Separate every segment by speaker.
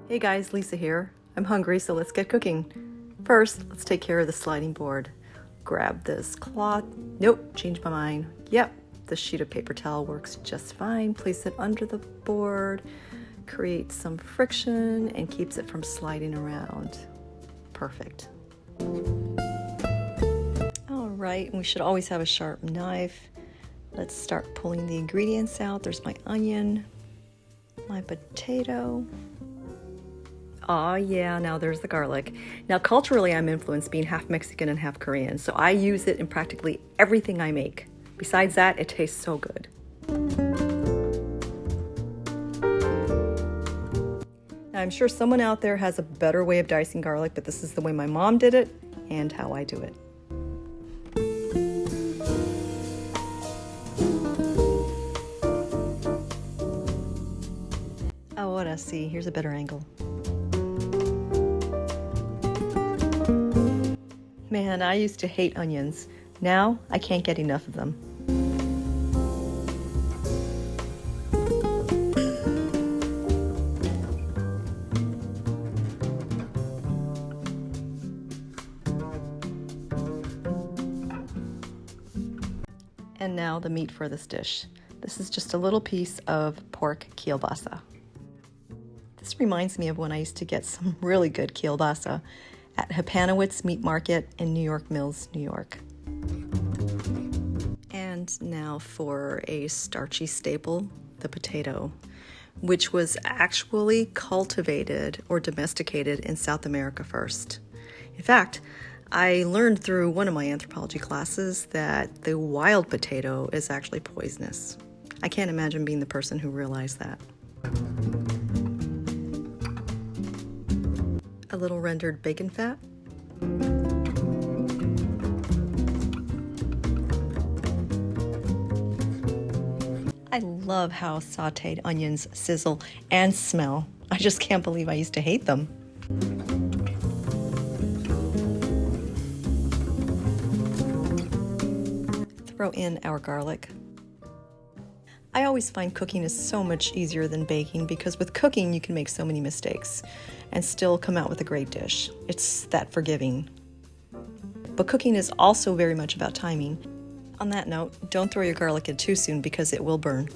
Speaker 1: Hey guys, Lisa here. I'm hungry, so let's get cooking. First, let's take care of the sliding board. Grab this cloth. Nope, changed my mind. Yep, the sheet of paper towel works just fine. Place it under the board, create some friction, and keeps it from sliding around. Perfect. All right, we should always have a sharp knife. Let's start pulling the ingredients out. There's my onion, my potato. Oh yeah, now there's the garlic. Now culturally I'm influenced being half Mexican and half Korean, so I use it in practically everything I make. Besides that, it tastes so good. Now I'm sure someone out there has a better way of dicing garlic, but this is the way my mom did it and how I do it. Ahora sí, here's a better angle. Man, I used to hate onions. Now, I can't get enough of them. And now the meat for this dish. This is just a little piece of pork kielbasa. This reminds me of when I used to get some really good kielbasa at Hapanowitz Meat Market in New York Mills, New York. And now for a starchy staple, the potato, which was actually cultivated or domesticated in South America first. In fact, I learned through one of my anthropology classes that the wild potato is actually poisonous. I can't imagine being the person who realized that. A little rendered bacon fat. I love how sauteed onions sizzle and smell. I just can't believe I used to hate them. Throw in our garlic. I always find cooking is so much easier than baking because with cooking you can make so many mistakes and still come out with a great dish. It's that forgiving. But cooking is also very much about timing. On that note, don't throw your garlic in too soon because it will burn.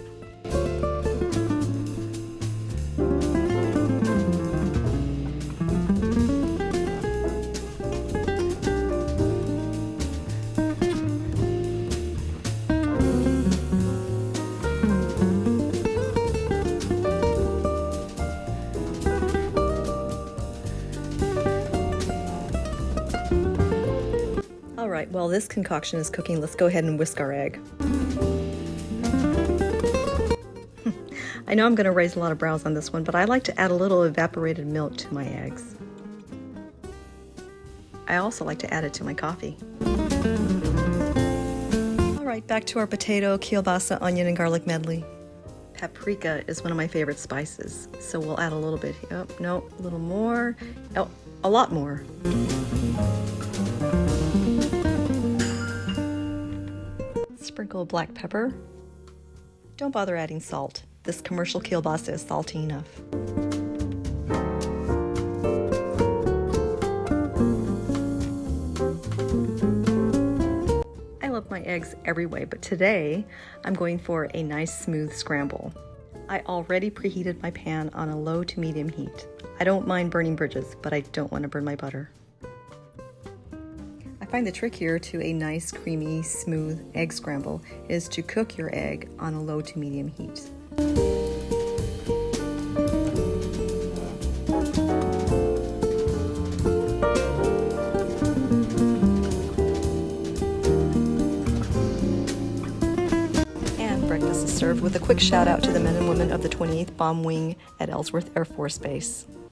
Speaker 1: All right, while this concoction is cooking, let's go ahead and whisk our egg. I know I'm going to raise a lot of brows on this one, but I like to add a little evaporated milk to my eggs. I also like to add it to my coffee. All right, back to our potato, kielbasa, onion, and garlic medley. Paprika is one of my favorite spices, so we'll add a little bit here. Oh, no, a little more. Oh, a lot more. Sprinkle black pepper. Don't bother adding salt. This commercial kielbasa is salty enough. I love my eggs every way, but today I'm going for a nice smooth scramble. I already preheated my pan on a low to medium heat. I don't mind burning bridges, but I don't want to burn my butter. I find the trick here to a nice, creamy, smooth egg scramble is to cook your egg on a low to medium heat. And breakfast is served with a quick shout out to the men and women of the 28th Bomb Wing at Ellsworth Air Force Base.